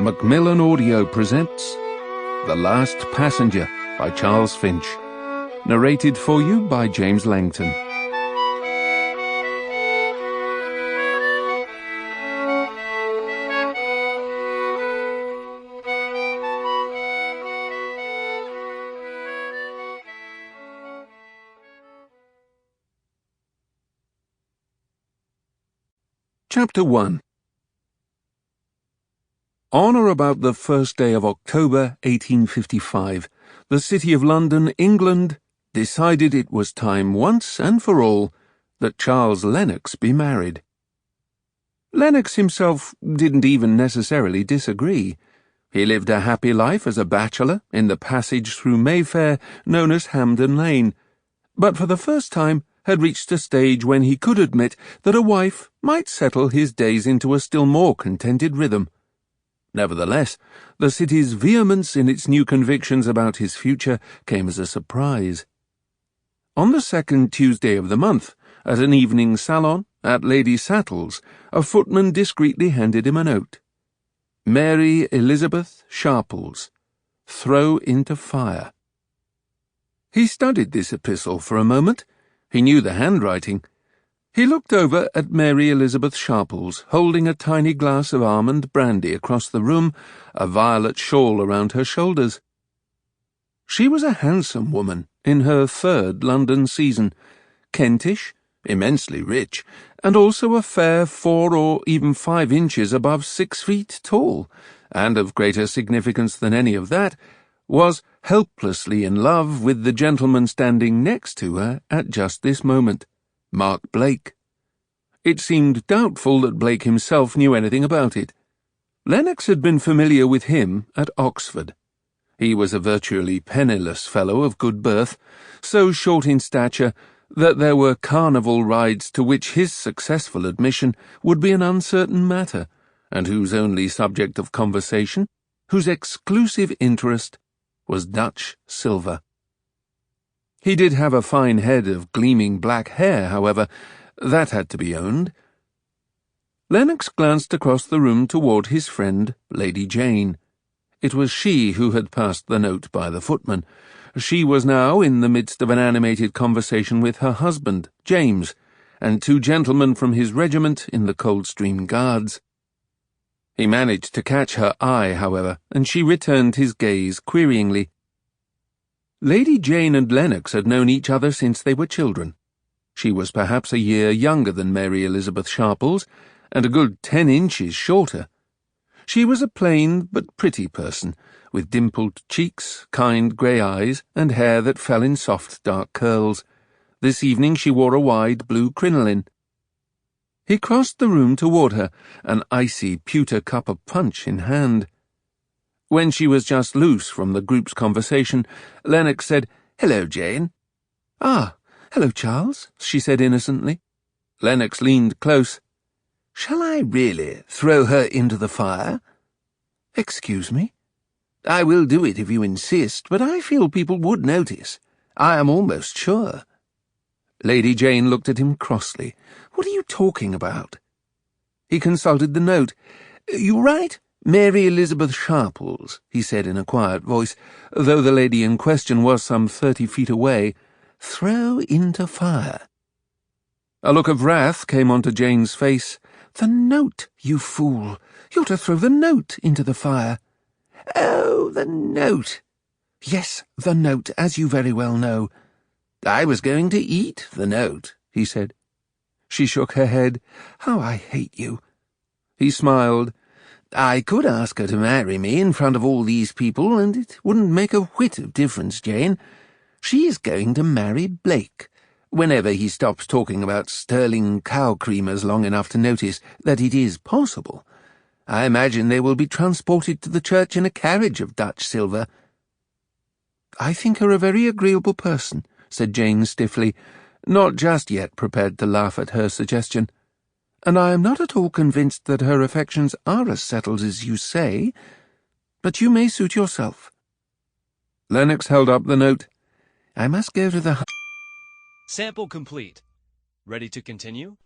Macmillan Audio presents The Last Passenger by Charles Finch. Narrated for you by James Langton. Chapter 1. On or about the first day of October 1855, the City of London, England, decided it was time once and for all that Charles Lenox be married. Lenox himself didn't even necessarily disagree. He lived a happy life as a bachelor in the passage through Mayfair known as Hampden Lane, but for the first time had reached a stage when he could admit that a wife might settle his days into a still more contented rhythm. Nevertheless, the city's vehemence in its new convictions about his future came as a surprise. On the second Tuesday of the month, at an evening salon at Lady Sattle's, a footman discreetly handed him a note. Mary Elizabeth Sharples, throw into fire. He studied this epistle for a moment. He knew the handwriting. He looked over at Mary Elizabeth Sharples, holding a tiny glass of almond brandy across the room, a violet shawl around her shoulders. She was a handsome woman in her third London season, Kentish, immensely rich, and also a fair 4 or even 5 inches above 6 feet tall, and of greater significance than any of that, was helplessly in love with the gentleman standing next to her at just this moment, Mark Blake. It seemed doubtful that Blake himself knew anything about it. Lennox had been familiar with him at Oxford. He was a virtually penniless fellow of good birth, so short in stature that there were carnival rides to which his successful admission would be an uncertain matter, and whose only subject of conversation, whose exclusive interest, was Dutch silver. He did have a fine head of gleaming black hair, however. That had to be owned. Lennox glanced across the room toward his friend, Lady Jane. It was she who had passed the note by the footman. She was now in the midst of an animated conversation with her husband, James, and 2 gentlemen from his regiment in the Coldstream Guards. He managed to catch her eye, however, and she returned his gaze queryingly. Lady Jane and Lennox had known each other since they were children. She was perhaps a year younger than Mary Elizabeth Sharples, and a good 10 inches shorter. She was a plain but pretty person, with dimpled cheeks, kind grey eyes, and hair that fell in soft dark curls. This evening she wore a wide blue crinoline. He crossed the room toward her, an icy pewter cup of punch in hand. When she was just loose from the group's conversation, Lennox said, "Hello, Jane." "Ah, hello, Charles," she said innocently. Lennox leaned close. "Shall I really throw her into the fire?" "Excuse me?" "I will do it if you insist, but I feel people would notice. I am almost sure." Lady Jane looked at him crossly. "What are you talking about?" He consulted the note. "You write Mary Elizabeth Sharples," he said in a quiet voice, though the lady in question was some 30 feet away. "Throw into fire." A look of wrath came onto Jane's face. "The note, you fool! You're to throw the note into the fire." "Oh, the note." "Yes, the note, as you very well know." "I was going to eat the note," he said. She shook her head. "How I hate you." He smiled. "I could ask her to marry me in front of all these people, and it wouldn't make a whit of difference, Jane. She is going to marry Blake, whenever he stops talking about sterling cow creamers long enough to notice that it is possible. I imagine they will be transported to the church in a carriage of Dutch silver." "I think her a very agreeable person," said Jane stiffly, not just yet prepared to laugh at her suggestion. "And I am not at all convinced that her affections are as settled as you say, but you may suit yourself." Lennox held up the note. "I must go to the..." Sample complete. Ready to continue?